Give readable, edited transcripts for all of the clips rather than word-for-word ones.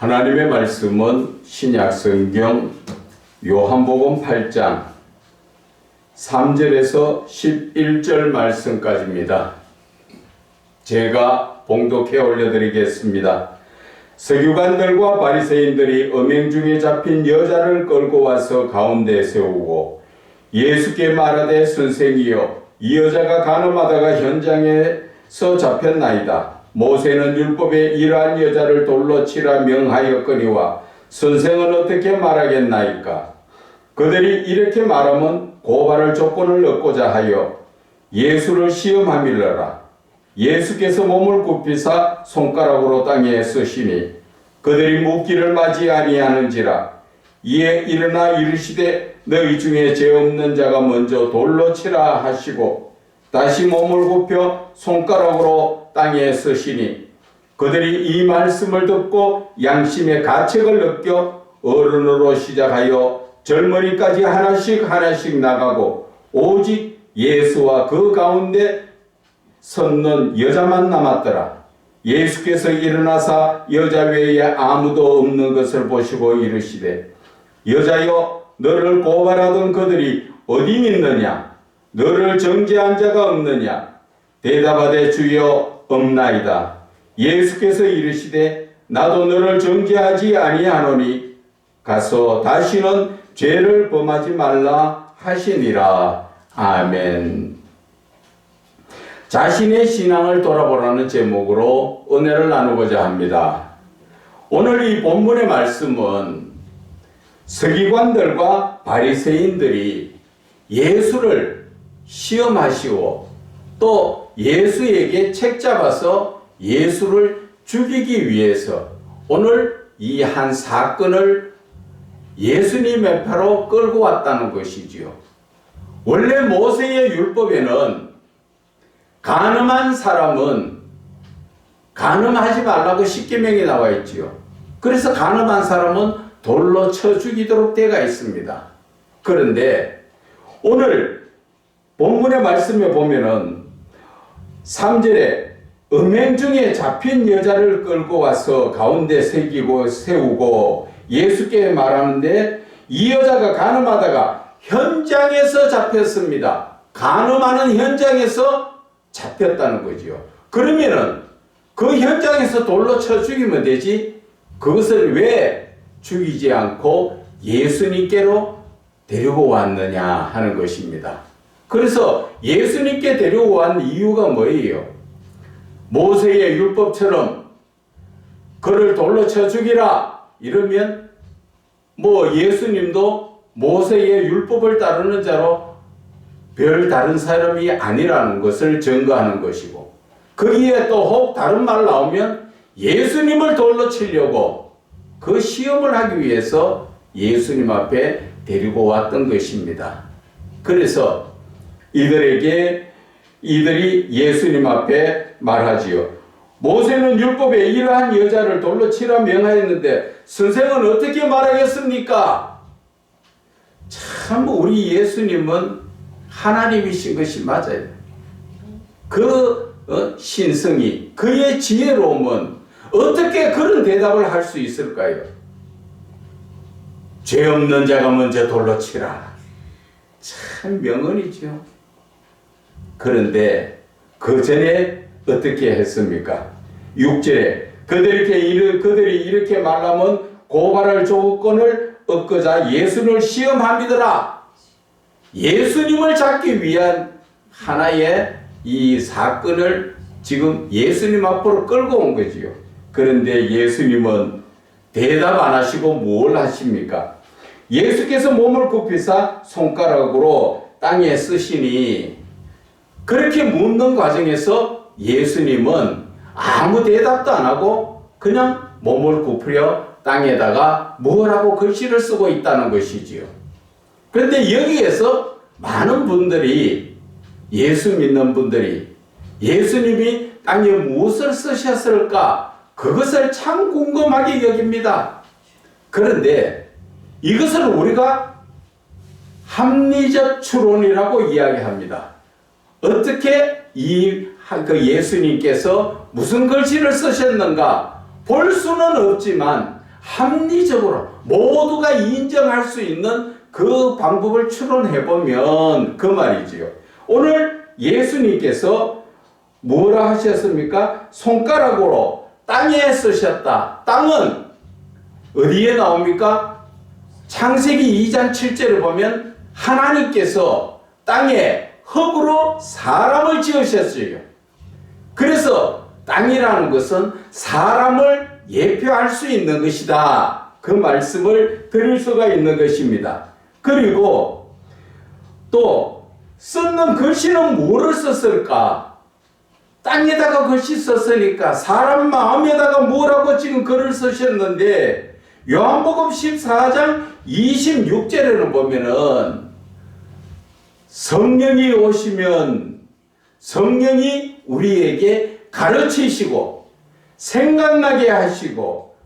하나님의 말씀은 신약성경 요한복음 8장 3절에서 11절 말씀까지입니다. 제가 봉독해 올려드리겠습니다. 서기관들과 바리새인들이 음행 중에 잡힌 여자를 끌고 와서 가운데 세우고 예수께 말하되, 선생이여, 이 여자가 간음하다가 현장에서 잡혔나이다. 모세는 율법에 이러한 여자를 돌로 치라 명하였거니와 선생은 어떻게 말하겠나이까? 그들이 이렇게 말하면 고발할 조건을 얻고자 하여 예수를 시험하밀러라. 예수께서 몸을 굽히사 손가락으로 땅에 쓰시니 그들이 묻기를 맞이 아니하는지라. 이에 일어나 이르시되, 너희 중에 죄 없는 자가 먼저 돌로 치라 하시고 다시 몸을 굽혀 손가락으로 땅에 쓰시니 그들이 이 말씀을 듣고 양심의 가책을 느껴 어른으로 시작하여 젊은이까지 하나씩 나가고 오직 예수와 그 가운데 섰는 여자만 남았더라. 예수께서 일어나사 여자 외에 아무도 없는 것을 보시고 이르시되, 여자여, 너를 고발하던 그들이 어디 있느냐? 너를 정죄한 자가 없느냐? 대답하되, 주여, 없나이다. 예수께서 이르시되, 나도 너를 정죄하지 아니하노니 가서 다시는 죄를 범하지 말라 하시니라. 아멘. 자신의 신앙을 돌아보라는 제목으로 은혜를 나누고자 합니다. 오늘 이 본문의 말씀은 서기관들과 바리새인들이 예수를 시험하시고 또 예수에게 책잡아서 예수를 죽이기 위해서 오늘 이 한 사건을 예수님의 패로 끌고 왔다는 것이지요. 원래 모세의 율법에는 간음한 사람은 간음하지 말라고 십계명이 나와 있지요. 그래서 간음한 사람은 돌로 쳐 죽이도록 되어 있습니다. 그런데 오늘 본문의 말씀에 보면은 3절에 음행 중에 잡힌 여자를 끌고 와서 가운데 세우고 예수께 말하는데, 이 여자가 간음하다가 현장에서 잡혔습니다. 간음하는 현장에서 잡혔다는 거지요. 그러면은 그 현장에서 돌로 쳐 죽이면 되지, 그것을 왜 죽이지 않고 예수님께로 데리고 왔느냐 하는 것입니다. 그래서 예수님께 데리고 왔는 이유가 뭐예요? 모세의 율법처럼 그를 돌로 쳐 죽이라 이러면 예수님도 모세의 율법을 따르는 자로 별 다른 사람이 아니라는 것을 증거하는 것이고, 거기에 또 혹 다른 말 나오면 예수님을 돌로 치려고 그 시험을 하기 위해서 예수님 앞에 데리고 왔던 것입니다. 그래서 이들이 예수님 앞에 말하지요. 모세는 율법에 이러한 여자를 돌로 치라 명하였는데 선생은 어떻게 말하겠습니까? 참 우리 예수님은 하나님이신 것이 맞아요. 그 신성이, 그의 지혜로움은 어떻게 그런 대답을 할 수 있을까요? 죄 없는 자가 먼저 돌로 치라. 참 명언이죠. 그런데 그 전에 어떻게 했습니까? 6절에 그들이 이렇게 말하면 고발할 조건을 얻고자 예수를 시험함이더라. 예수님을 잡기 위한 하나의 이 사건을 지금 예수님 앞으로 끌고 온 거지요. 그런데 예수님은 대답 안 하시고 뭘 하십니까? 예수께서 몸을 굽히사 손가락으로 땅에 쓰시니, 그렇게 묻는 과정에서 예수님은 아무 대답도 안 하고 그냥 몸을 굽히려 땅에다가 뭐라고 글씨를 쓰고 있다는 것이지요. 그런데 여기에서 많은 분들이, 예수 믿는 분들이 예수님이 땅에 무엇을 쓰셨을까? 그것을 참 궁금하게 여깁니다. 그런데 이것을 우리가 합리적 추론이라고 이야기합니다. 어떻게 예수님께서 무슨 글씨를 쓰셨는가 볼 수는 없지만 합리적으로 모두가 인정할 수 있는 그 방법을 추론해 보면 그 말이지요. 오늘 예수님께서 뭐라 하셨습니까? 손가락으로 땅에 쓰셨다. 땅은 어디에 나옵니까? 창세기 2장 7절에 보면 하나님께서 땅에 흙으로 사람을 지으셨어요. 그래서 땅이라는 것은 사람을 예표할 수 있는 것이다. 그 말씀을 드릴 수가 있는 것입니다. 그리고 또 썼는 글씨는 뭐를 썼을까? 땅에다가 글씨 썼으니까 사람 마음에다가 뭐라고 지금 글을 쓰셨는데 요한복음 14장 26절에는 보면은 성령이 오시면 성령이 우리에게 가르치시고 생각나게 하시고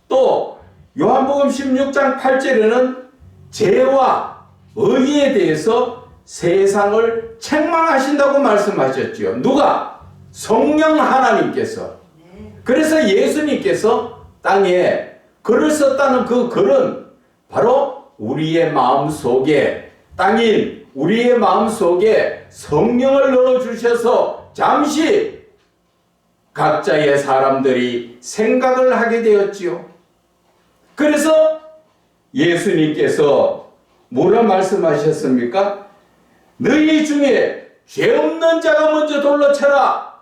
또 요한복음 16장 8절에는 죄와 의에 대해서 세상을 책망하신다고 말씀하셨지요. 누가? 성령 하나님께서. 그래서 예수님께서 땅에 글을 썼다는 그 글은 바로 우리의 마음 속에 땅인 우리의 마음 속에 성령을 넣어주셔서 잠시 각자의 사람들이 생각을 하게 되었지요. 그래서 예수님께서 뭐라 말씀하셨습니까? 너희 중에 죄 없는 자가 먼저 돌로 쳐라.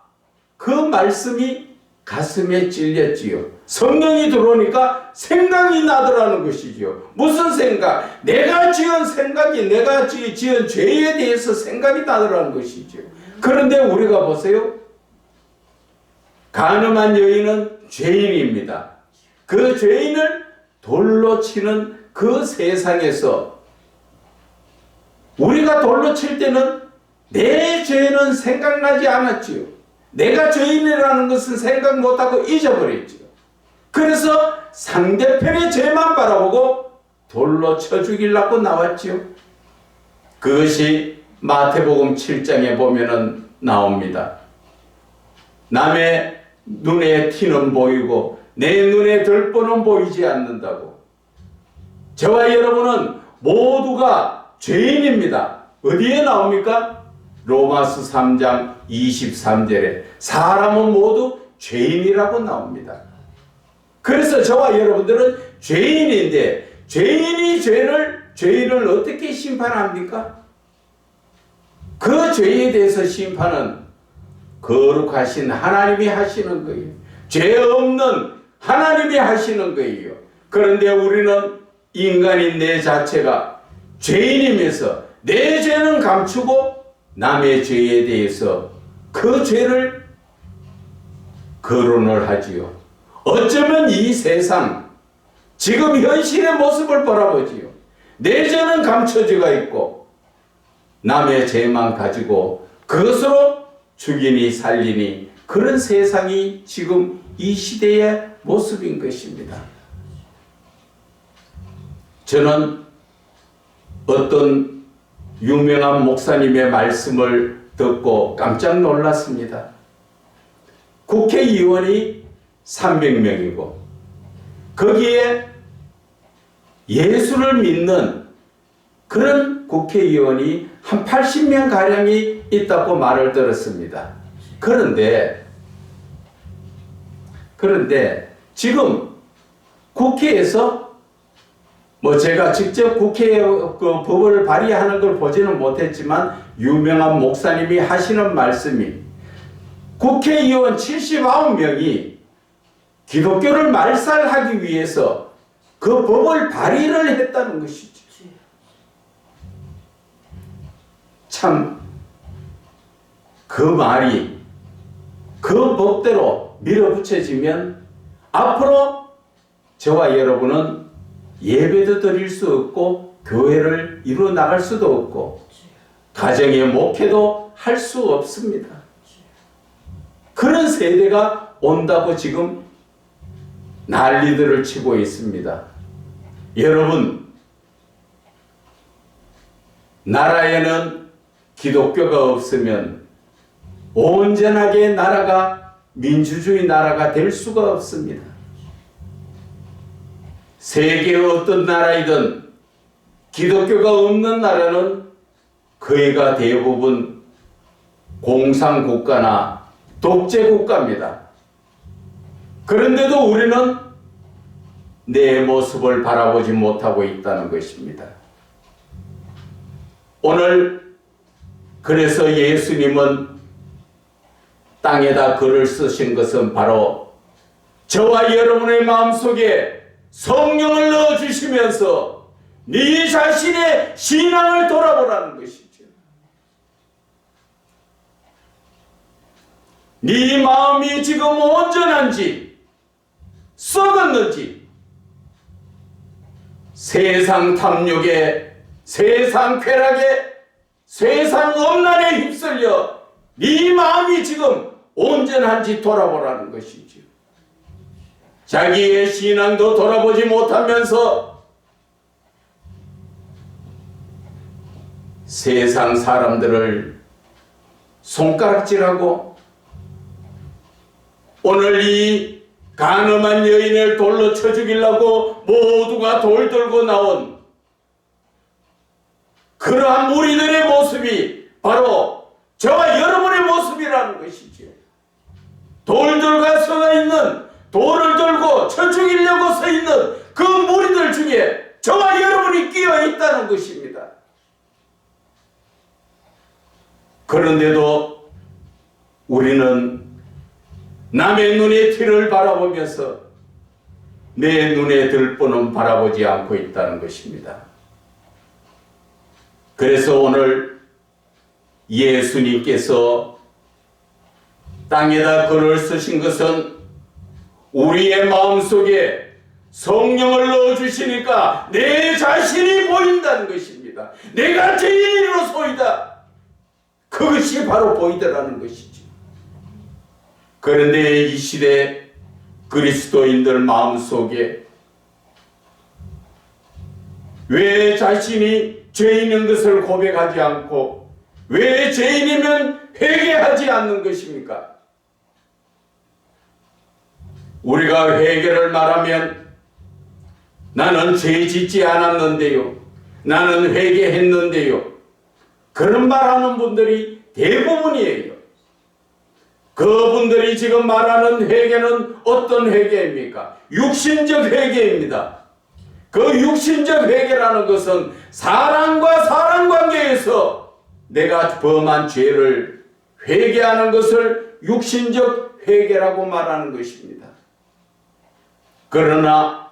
그 말씀이 가슴에 찔렸지요. 성령이 들어오니까 생각이 나더라는 것이지요. 무슨 생각? 내가 지은 생각이 내가 지은 죄에 대해서 생각이 나더라는 것이지요. 그런데 우리가 보세요. 간음한 여인은 죄인입니다. 그 죄인을 돌로 치는 그 세상에서 우리가 돌로 칠 때는 내 죄는 생각나지 않았지요. 내가 죄인이라는 것은 생각 못하고 잊어버렸지요. 그래서 상대편의 죄만 바라보고 돌로 쳐 죽이려고 나왔지요. 그것이 마태복음 7장에 보면은 나옵니다. 남의 눈에 티는 보이고 내 눈에 들보는 보이지 않는다고. 저와 여러분은 모두가 죄인입니다. 어디에 나옵니까? 로마서 3장 23절에 사람은 모두 죄인이라고 나옵니다. 그래서 저와 여러분들은 죄인인데 죄인을 어떻게 심판합니까? 그 죄에 대해서 심판은 거룩하신 하나님이 하시는 거예요. 죄 없는 하나님이 하시는 거예요. 그런데 우리는 인간인 내 자체가 죄인이면서 내 죄는 감추고 남의 죄에 대해서 그 죄를 거론을 하지요. 어쩌면 이 세상 지금 현실의 모습을 바라보지요. 내 죄는 감춰져가 있고 남의 죄만 가지고 그것으로 죽이니 살리니 그런 세상이 지금 이 시대의 모습인 것입니다. 저는 어떤 유명한 목사님의 말씀을 듣고 깜짝 놀랐습니다. 국회의원이 300명이고 거기에 예수를 믿는 그런 국회의원이 한 80명 가량이 있다고 말을 들었습니다. 그런데 지금 국회에서 제가 직접 국회에 그 법을 발의하는 걸 보지는 못했지만 유명한 목사님이 하시는 말씀이 국회의원 79명이 기독교를 말살하기 위해서 그 법을 발의를 했다는 것이죠. 참 그 말이 그 법대로 밀어붙여지면 앞으로 저와 여러분은 예배도 드릴 수 없고 교회를 이루어 나갈 수도 없고 가정의 목회도 할 수 없습니다. 그런 세대가 온다고 지금 난리들을 치고 있습니다. 여러분, 나라에는 기독교가 없으면 온전하게 나라가 민주주의 나라가 될 수가 없습니다. 세계의 어떤 나라이든 기독교가 없는 나라는 거의가 대부분 공산국가나 독재국가입니다. 그런데도 우리는 내 모습을 바라보지 못하고 있다는 것입니다. 오늘 그래서 예수님은 땅에다 글을 쓰신 것은 바로 저와 여러분의 마음속에 성령을 넣어주시면서 네 자신의 신앙을 돌아보라는 것이죠. 네 마음이 지금 온전한지 썩었는지, 세상 탐욕에, 세상 쾌락에, 세상 엄란에 휩쓸려 네 마음이 지금 온전한지 돌아보라는 것이지요. 자기의 신앙도 돌아보지 못하면서 세상 사람들을 손가락질하고 오늘 이 간음한 여인을 돌로 쳐 죽이려고 모두가 돌 들고 나온 그러한 무리들의 모습이 바로 저와 여러분의 모습이라는 것이지요. 돌들과 서 있는, 돌을 들고 쳐 죽이려고 서 있는 그 무리들 중에 저와 여러분이 끼어 있다는 것입니다. 그런데도 우리는 남의 눈의 티를 바라보면서 내 눈에 들 뻔은 바라보지 않고 있다는 것입니다. 그래서 오늘 예수님께서 땅에다 글을 쓰신 것은 우리의 마음속에 성령을 넣어주시니까 내 자신이 보인다는 것입니다. 내가 죄인으로소이다. 그것이 바로 보이더라는 것이죠. 그런데 이 시대 그리스도인들 마음속에 왜 자신이 죄인인 것을 고백하지 않고 왜 죄인이면 회개하지 않는 것입니까? 우리가 회개를 말하면 나는 죄 짓지 않았는데요, 나는 회개했는데요, 그런 말하는 분들이 대부분이에요. 그분들이 지금 말하는 회개는 어떤 회개입니까? 육신적 회개입니다. 그 육신적 회개라는 것은 사람과 사람 관계에서 내가 범한 죄를 회개하는 것을 육신적 회개라고 말하는 것입니다. 그러나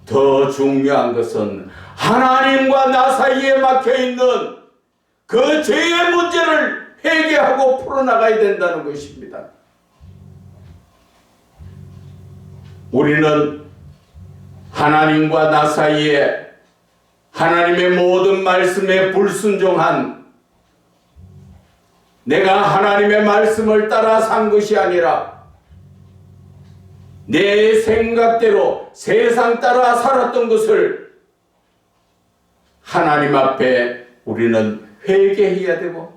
더 중요한 것은 하나님과 나 사이에 막혀있는 그 죄의 문제를 회개하고 풀어나가야 된다는 것입니다. 우리는 하나님과 나 사이에 하나님의 모든 말씀에 불순종한, 내가 하나님의 말씀을 따라 산 것이 아니라 내 생각대로 세상 따라 살았던 것을 하나님 앞에 우리는 회개해야 되고,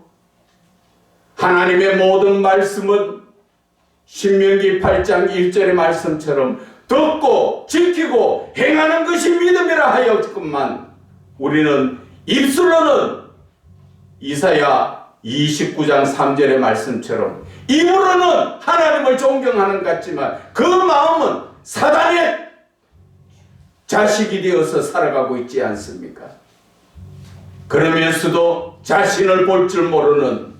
하나님의 모든 말씀은 신명기 8장 1절의 말씀처럼 듣고 지키고 행하는 것이 믿음이라 하였건만 우리는 입술로는 이사야 29장 3절의 말씀처럼 입으로는 하나님을 존경하는 것 같지만 그 마음은 사단의 자식이 되어서 살아가고 있지 않습니까? 그러면서도 자신을 볼 줄 모르는,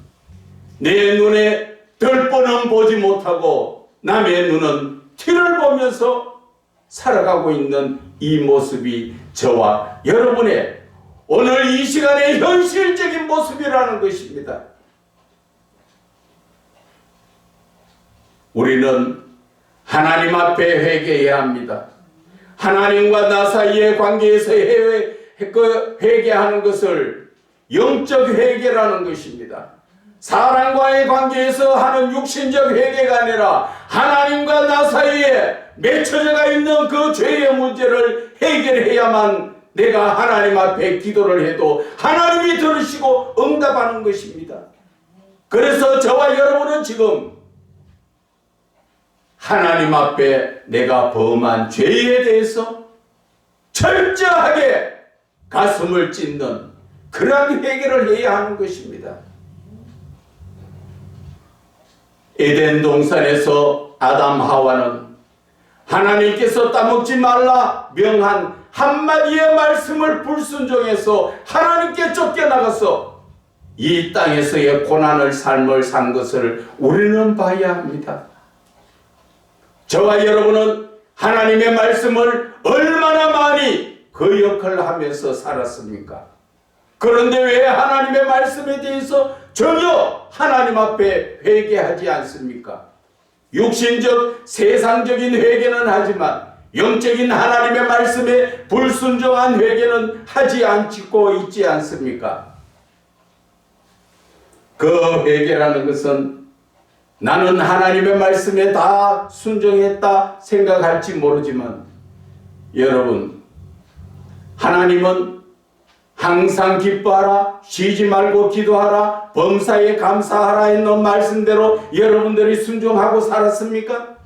내 눈에 덜보는 보지 못하고 남의 눈은 티를 보면서 살아가고 있는 이 모습이 저와 여러분의 오늘 이 시간의 현실적인 모습이라는 것입니다. 우리는 하나님 앞에 회개해야 합니다. 하나님과 나 사이의 관계에서 회개하는 것을 영적 회개라는 것입니다. 사람과의 관계에서 하는 육신적 회개가 아니라 하나님과 나 사이에 맺혀져가 있는 그 죄의 문제를 해결해야만 내가 하나님 앞에 기도를 해도 하나님이 들으시고 응답하는 것입니다. 그래서 저와 여러분은 지금 하나님 앞에 내가 범한 죄에 대해서 철저하게 가슴을 찢는 그러한 회개를 해야 하는 것입니다. 에덴 동산에서 아담 하와는 하나님께서 따먹지 말라 명한 한마디의 말씀을 불순종해서 하나님께 쫓겨나가서 이 땅에서의 고난을 삶을 산 것을 우리는 봐야 합니다. 저와 여러분은 하나님의 말씀을 얼마나 많이 그 역할을 하면서 살았습니까? 그런데 왜 하나님의 말씀에 대해서 전혀 하나님 앞에 회개하지 않습니까? 육신적 세상적인 회개는 하지만 영적인 하나님의 말씀에 불순종한 회개는 하지 않고 있지 않습니까? 그 회개라는 것은 나는 하나님의 말씀에 다 순종했다 생각할지 모르지만 여러분, 하나님은 항상 기뻐하라, 쉬지 말고 기도하라, 범사에 감사하라 있는 말씀대로 여러분들이 순종하고 살았습니까?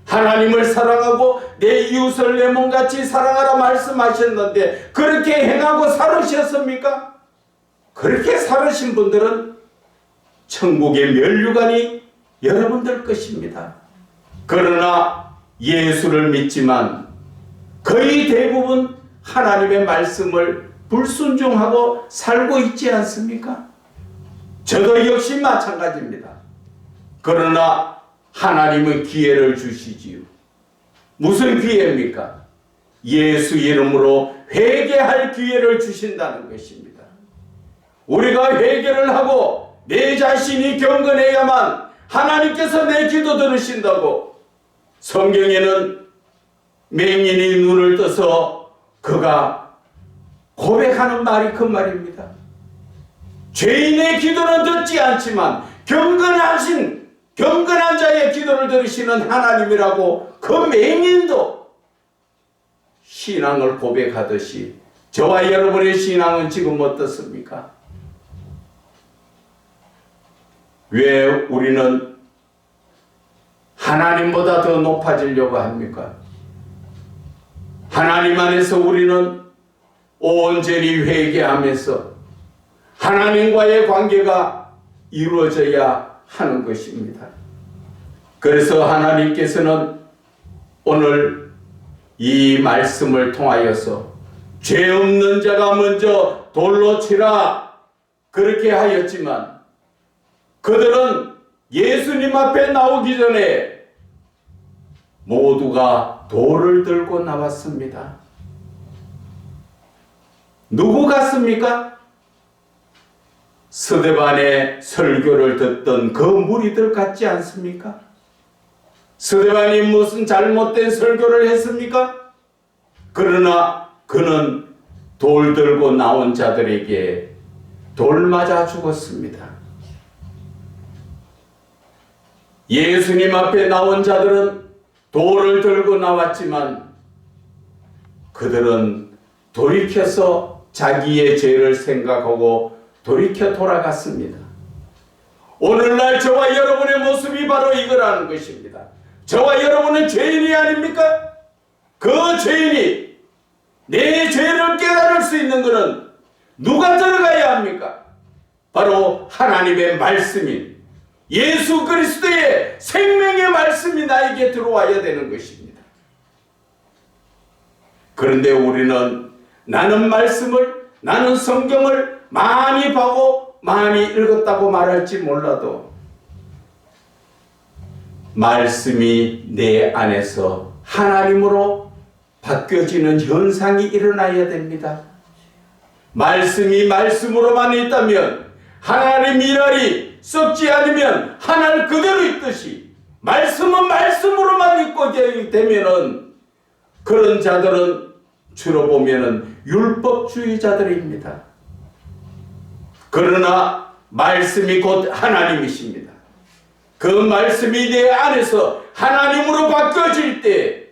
하나님을 사랑하고 내 이웃을 내 몸같이 사랑하라 말씀하셨는데 그렇게 행하고 살으셨습니까? 그렇게 살으신 분들은 천국의 면류관이 여러분들 것입니다. 그러나 예수를 믿지만 거의 대부분 하나님의 말씀을 불순종하고 살고 있지 않습니까? 저도 역시 마찬가지입니다. 그러나 하나님은 기회를 주시지요. 무슨 기회입니까? 예수 이름으로 회개할 기회를 주신다는 것입니다. 우리가 회개를 하고 내 자신이 경건해야만 하나님께서 내 기도 들으신다고 성경에는 맹인이 눈을 떠서 그가 고백하는 말이 그 말입니다. 죄인의 기도는 듣지 않지만 경건한 자의 기도를 들으시는 하나님이라고 그 맹인도 신앙을 고백하듯이 저와 여러분의 신앙은 지금 어떻습니까? 왜 우리는 하나님보다 더 높아지려고 합니까? 하나님 안에서 우리는 온전히 회개하면서 하나님과의 관계가 이루어져야 하는 것입니다. 그래서 하나님께서는 오늘 이 말씀을 통하여서 죄 없는 자가 먼저 돌로 치라 그렇게 하였지만 그들은 예수님 앞에 나오기 전에 모두가 돌을 들고 나왔습니다. 누구 같습니까? 스데반의 설교를 듣던 그 무리들 같지 않습니까? 스데반이 무슨 잘못된 설교를 했습니까? 그러나 그는 돌 들고 나온 자들에게 돌 맞아 죽었습니다. 예수님 앞에 나온 자들은 돌을 들고 나왔지만 그들은 돌이켜서 자기의 죄를 생각하고 돌이켜 돌아갔습니다. 오늘날 저와 여러분의 모습이 바로 이거라는 것입니다. 저와 여러분은 죄인이 아닙니까? 그 죄인이 내 죄를 깨달을 수 있는 것은 누가 들어가야 합니까? 바로 하나님의 말씀인 예수 그리스도의 생명의 말씀이 나에게 들어와야 되는 것입니다. 그런데 우리는 나는 성경을 많이 보고 많이 읽었다고 말할지 몰라도 말씀이 내 안에서 하나님으로 바뀌어지는 현상이 일어나야 됩니다. 말씀이 말씀으로만 있다면 하나님 일할이 썩지 않으면 하늘 그대로 있듯이 말씀은 말씀으로만 있고 되면은 그런 자들은 주로 보면은 율법주의자들입니다. 그러나 말씀이 곧 하나님이십니다. 그 말씀이 내 안에서 하나님으로 바뀌어질 때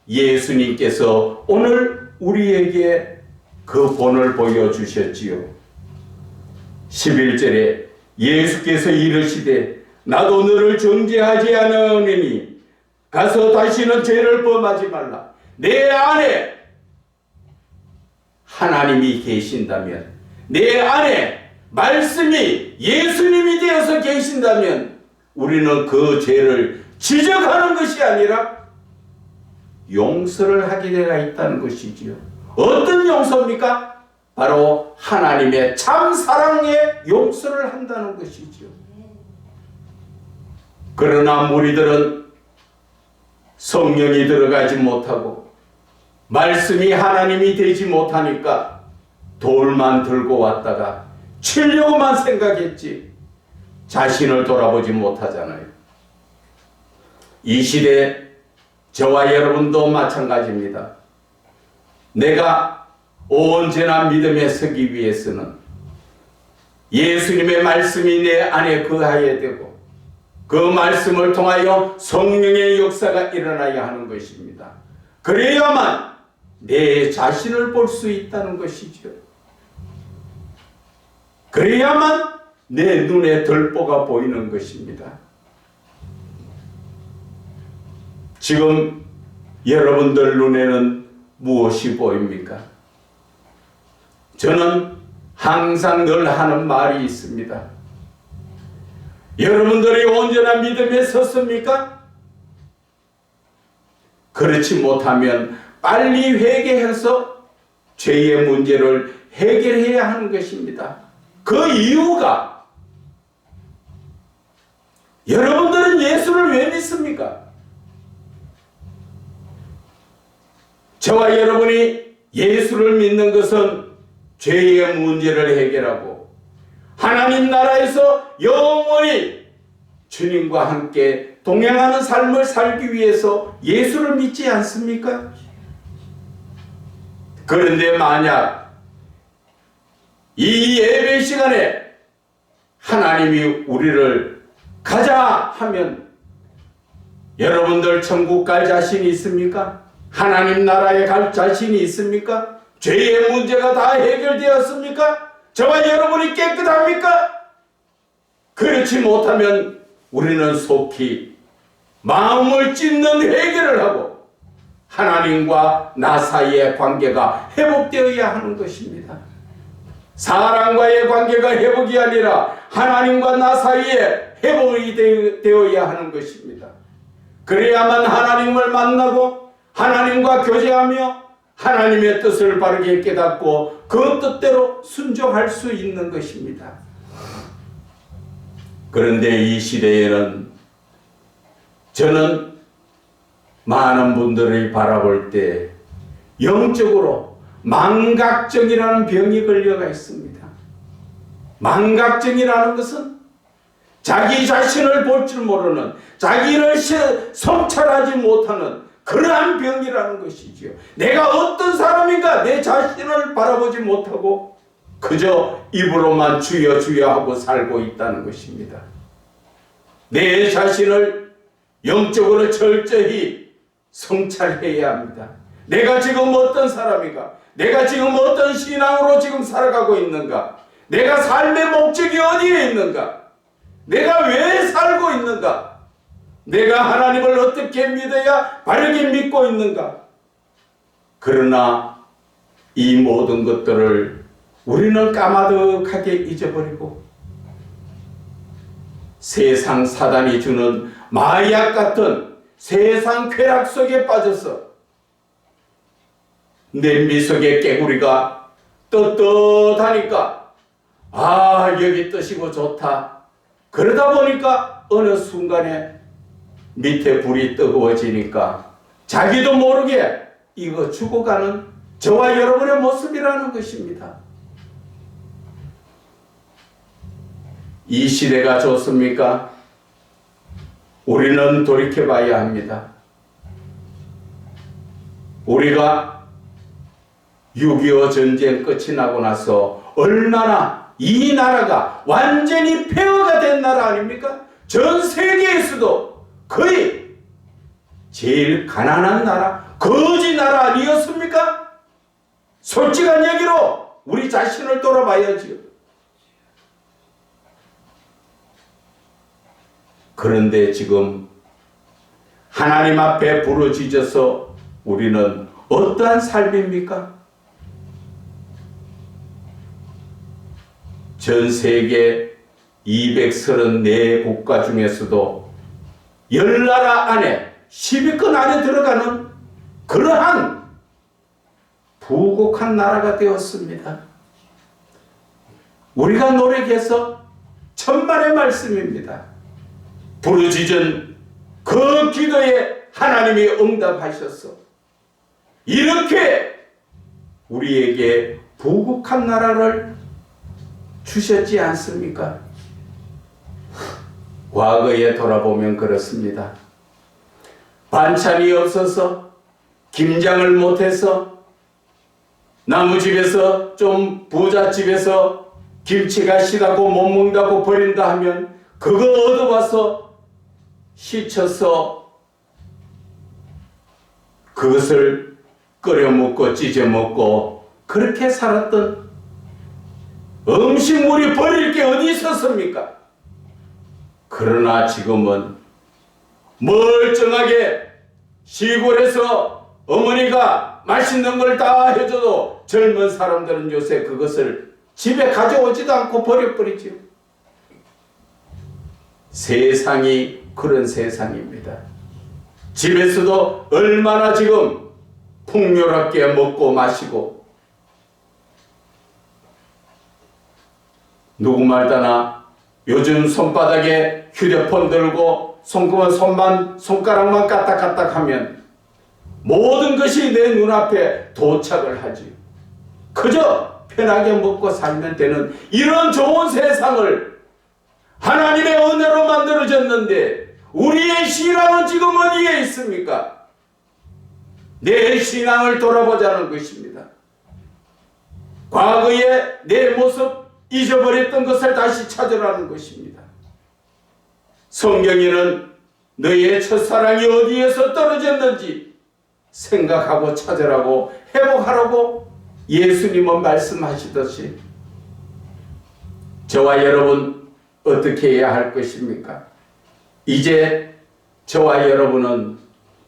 예수님께서 오늘 우리에게 그 본을 보여주셨지요. 11절에 예수께서 이르시되 나도 너를 정죄하지 않으니 가서 다시는 죄를 범하지 말라. 내 안에 하나님이 계신다면, 내 안에 말씀이 예수님이 되어서 계신다면 우리는 그 죄를 지적하는 것이 아니라 용서를 하게 되어 있다는 것이지요. 어떤 용서입니까? 바로 하나님의 참 사랑의 용서를 한다는 것이지요. 그러나 무리들은 성령이 들어가지 못하고 말씀이 하나님이 되지 못하니까 돌만 들고 왔다가 치려고만 생각했지 자신을 돌아보지 못하잖아요. 이 시대 저와 여러분도 마찬가지입니다. 내가 언제나 믿음에 서기 위해서는 예수님의 말씀이 내 안에 거하여야 되고 그 말씀을 통하여 성령의 역사가 일어나야 하는 것입니다. 그래야만 내 자신을 볼 수 있다는 것이죠. 그래야만 내 눈에 들보가 보이는 것입니다. 지금 여러분들 눈에는 무엇이 보입니까? 저는 항상 늘 하는 말이 있습니다. 여러분들이 언제나 믿음에 섰습니까? 그렇지 못하면 빨리 회개해서 죄의 문제를 해결해야 하는 것입니다. 그 이유가 여러분들은 예수를 왜 믿습니까? 저와 여러분이 예수를 믿는 것은 죄의 문제를 해결하고 하나님 나라에서 영원히 주님과 함께 동행하는 삶을 살기 위해서 예수를 믿지 않습니까? 그런데 만약 이 예배 시간에 하나님이 우리를 가자 하면 여러분들 천국 갈 자신이 있습니까? 하나님 나라에 갈 자신이 있습니까? 죄의 문제가 다 해결되었습니까? 저와 여러분이 깨끗합니까? 그렇지 못하면 우리는 속히 마음을 찢는 회개를 하고 하나님과 나 사이의 관계가 회복되어야 하는 것입니다. 사람과의 관계가 회복이 아니라 하나님과 나 사이에 회복이 되어야 하는 것입니다. 그래야만 하나님을 만나고 하나님과 교제하며 하나님의 뜻을 바르게 깨닫고 그 뜻대로 순종할 수 있는 것입니다. 그런데 이 시대에는 저는 많은 분들이 바라볼 때 영적으로 망각증이라는 병이 걸려가 있습니다. 망각증이라는 것은 자기 자신을 볼 줄 모르는, 자기를 성찰하지 못하는 그러한 병이라는 것이지요. 내가 어떤 사람인가 내 자신을 바라보지 못하고 그저 입으로만 주여 주여 하고 살고 있다는 것입니다. 내 자신을 영적으로 철저히 성찰해야 합니다. 내가 지금 어떤 사람인가? 내가 지금 어떤 신앙으로 지금 살아가고 있는가? 내가 삶의 목적이 어디에 있는가? 내가 왜 살고 있는가? 내가 하나님을 어떻게 믿어야 바르게 믿고 있는가? 그러나 이 모든 것들을 우리는 까마득하게 잊어버리고 세상 사단이 주는 마약 같은 세상 쾌락 속에 빠져서 냄비 속에 깨구리가 떳떳하니까 아 여기 뜨시고 좋다. 그러다 보니까 어느 순간에 밑에 불이 뜨거워지니까 자기도 모르게 이거 죽어가는 저와 여러분의 모습이라는 것입니다. 이 시대가 좋습니까? 우리는 돌이켜봐야 합니다. 우리가 6.25 전쟁 끝이 나고 나서 얼마나 이 나라가 완전히 폐허가 된 나라 아닙니까? 전 세계에서도 거의 제일 가난한 나라, 거지 나라 아니었습니까? 솔직한 얘기로 우리 자신을 돌아봐야지요. 그런데 지금 하나님 앞에 부르짖어서 우리는 어떠한 삶입니까? 전 세계 234국가 중에서도 10나라 안에 10위권 안에 들어가는 그러한 부국한 나라가 되었습니다. 우리가 노력해서 천만의 말씀입니다. 부르짖은 그 기도에 하나님이 응답하셔서 이렇게 우리에게 부국한 나라를 주셨지 않습니까? 과거에 돌아보면 그렇습니다. 반찬이 없어서 김장을 못해서 나무집에서 좀 부잣집에서 김치가 시다고 못 먹는다고 버린다 하면 그거 얻어와서 씻혀서 그것을 끓여 먹고 찢어 먹고 그렇게 살았던 음식물이 버릴 게 어디 있었습니까? 그러나 지금은 멀쩡하게 시골에서 어머니가 맛있는 걸 다 해줘도 젊은 사람들은 요새 그것을 집에 가져오지도 않고 버려버리죠. 세상이 그런 세상입니다. 집에서도 얼마나 지금 풍요롭게 먹고 마시고 누구 말다나 요즘 손바닥에 휴대폰 들고 손가락만 까딱까딱 하면 모든 것이 내 눈앞에 도착을 하지. 그저 편하게 먹고 살면 되는 이런 좋은 세상을 하나님의 은혜로 만들어졌는데 우리의 신앙은 지금 어디에 있습니까? 내 신앙을 돌아보자는 것입니다. 과거의 내 모습 잊어버렸던 것을 다시 찾으라는 것입니다. 성경에는 너의 첫사랑이 어디에서 떨어졌는지 생각하고 찾으라고 회복하라고 예수님은 말씀하시듯이 저와 여러분 어떻게 해야 할 것입니까? 이제 저와 여러분은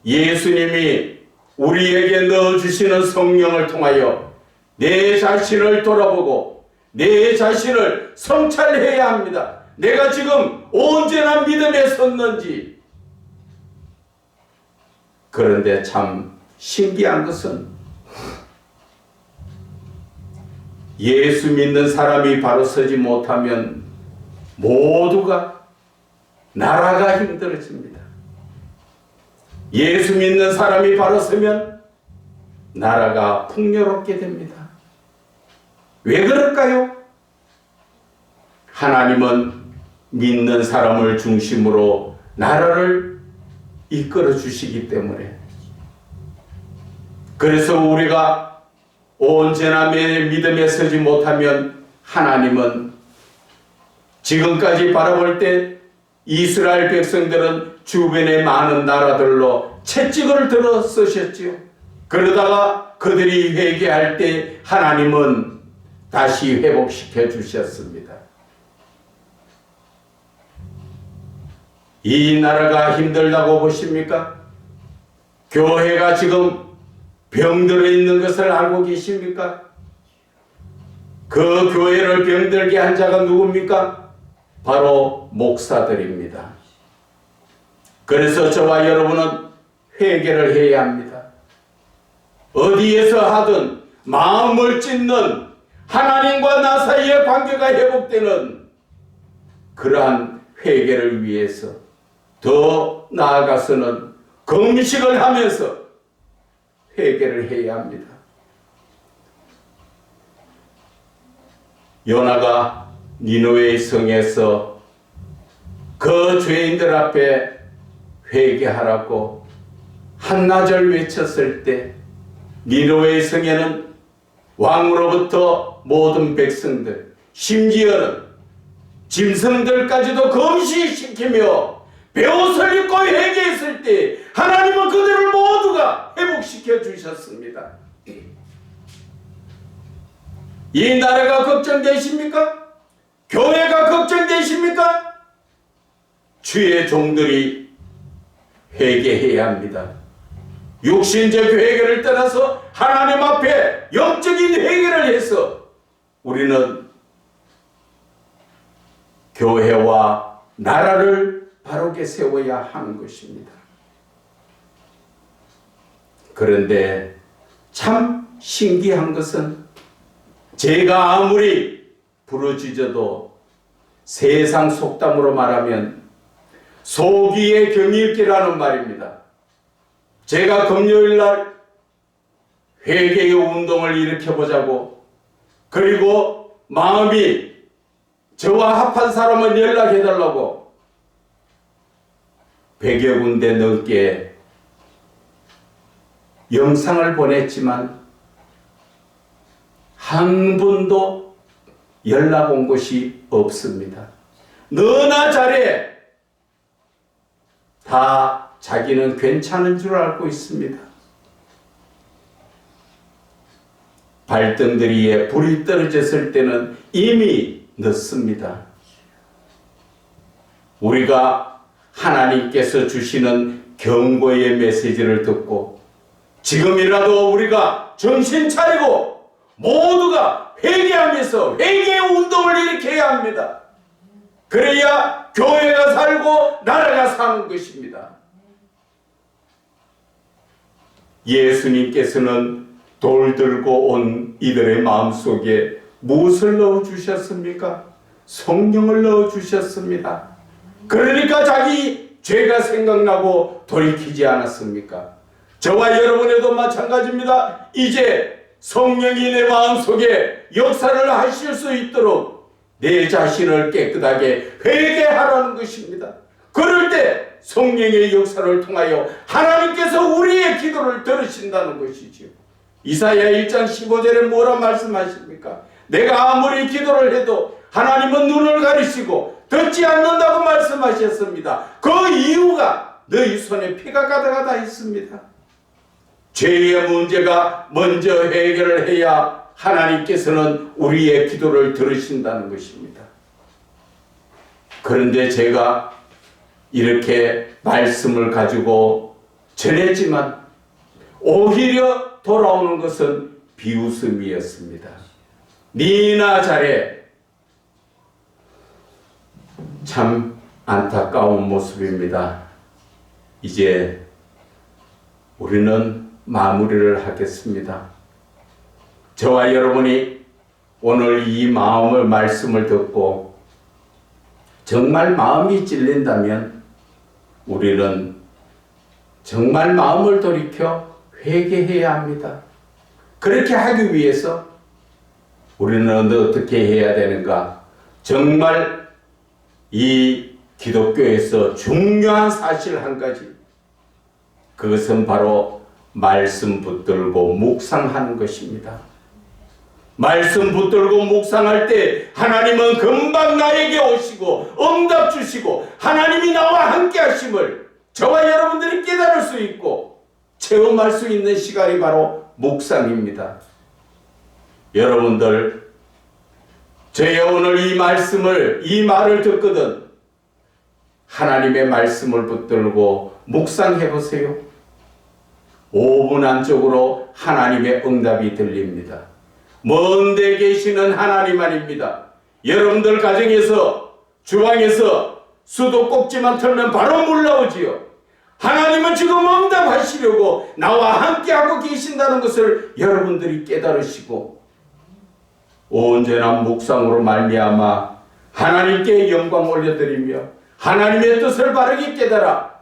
예수님이 우리에게 넣어주시는 성령을 통하여 내 자신을 돌아보고 내 자신을 성찰해야 합니다. 내가 지금 언제나 믿음에 섰는지. 그런데 참 신기한 것은 예수 믿는 사람이 바로 서지 못하면 모두가 나라가 힘들어집니다. 예수 믿는 사람이 바로 서면 나라가 풍요롭게 됩니다. 왜 그럴까요? 하나님은 믿는 사람을 중심으로 나라를 이끌어 주시기 때문에 그래서 우리가 언제나 믿음에 서지 못하면 하나님은 지금까지 바라볼 때 이스라엘 백성들은 주변의 많은 나라들로 채찍을 들어 쓰셨지요. 그러다가 그들이 회개할 때 하나님은 다시 회복시켜 주셨습니다. 이 나라가 힘들다고 보십니까? 교회가 지금 병들어 있는 것을 알고 계십니까? 그 교회를 병들게 한 자가 누굽니까? 바로 목사들입니다. 그래서 저와 여러분은 회개를 해야 합니다. 어디에서 하든 마음을 찢는 하나님과 나 사이의 관계가 회복되는 그러한 회개를 위해서 더 나아가서는 금식을 하면서 회개를 해야 합니다. 요나가 니느웨 성에서 그 죄인들 앞에 회개하라고 한나절 외쳤을 때 니느웨 성에는 왕으로부터 모든 백성들 심지어는 짐승들까지도 금시시키며 베옷을 입고 회개했을 때 하나님은 그들을 모두가 회복시켜 주셨습니다. 이 나라가 걱정되십니까? 교회가 걱정되십니까? 주의 종들이 회개해야 합니다. 육신적 회개를 떠나서 하나님 앞에 영적인 회개를 해서 우리는 교회와 나라를 바르게 세워야 하는 것입니다. 그런데 참 신기한 것은 제가 아무리 부르짖어도 세상 속담으로 말하면 소기의 경읽기라는 말입니다. 제가 금요일날 회개의 운동을 일으켜보자고, 그리고 마음이 저와 합한 사람은 연락해달라고 100여 군데 넘게 영상을 보냈지만 한 분도 연락 온 것이 없습니다. 너나 잘해. 다 자기는 괜찮은 줄 알고 있습니다. 발등들이에 불이 떨어졌을 때는 이미 늦습니다. 우리가 하나님께서 주시는 경고의 메시지를 듣고 지금이라도 우리가 정신 차리고 모두가 회개하면서 회개의 운동을 일으켜야 합니다. 그래야 교회가 살고 나라가 사는 것입니다. 예수님께서는 돌 들고 온 이들의 마음속에 무엇을 넣어주셨습니까? 성령을 넣어주셨습니다. 그러니까 자기 죄가 생각나고 돌이키지 않았습니까? 저와 여러분에도 마찬가지입니다. 이제 성령이 내 마음속에 역사를 하실 수 있도록 내 자신을 깨끗하게 회개하라는 것입니다. 그럴 때 성령의 역사를 통하여 하나님께서 우리의 기도를 들으신다는 것이지요. 이사야 1장 15절에 뭐라 말씀하십니까? 내가 아무리 기도를 해도 하나님은 눈을 가리시고 듣지 않는다고 말씀하셨습니다. 그 이유가 너희 손에 피가 가득하다 했습니다. 죄의 문제가 먼저 해결을 해야 하나님께서는 우리의 기도를 들으신다는 것입니다. 그런데 제가 이렇게 말씀을 가지고 전했지만 오히려 돌아오는 것은 비웃음이었습니다. 니나 잘해. 참 안타까운 모습입니다. 이제 우리는 마무리를 하겠습니다. 저와 여러분이 오늘 이 마음을 말씀을 듣고 정말 마음이 찔린다면 우리는 정말 마음을 돌이켜 회개해야 합니다. 그렇게 하기 위해서 우리는 어떻게 해야 되는가? 정말 이 기독교에서 중요한 사실 한 가지, 그것은 바로 말씀 붙들고 묵상하는 것입니다. 말씀 붙들고 묵상할 때 하나님은 금방 나에게 오시고 응답 주시고 하나님이 나와 함께 하심을 저와 여러분들이 깨달을 수 있고 체험할 수 있는 시간이 바로 묵상입니다. 여러분들, 제가 오늘 이 말을 듣거든 하나님의 말씀을 붙들고 묵상해 보세요. 5분 안쪽으로 하나님의 응답이 들립니다. 먼 데 계시는 하나님 아닙니다. 여러분들 가정에서 주방에서 수도꼭지만 틀면 바로 물 나오지요. 하나님은 지금 응답하시려고 나와 함께하고 계신다는 것을 여러분들이 깨달으시고 온전한 묵상으로 말미암아 하나님께 영광 올려드리며 하나님의 뜻을 바르게 깨달아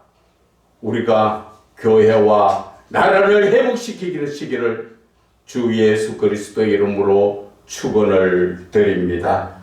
우리가 교회와 나라를 회복시키기를 주 예수 그리스도의 이름으로 축원을 드립니다.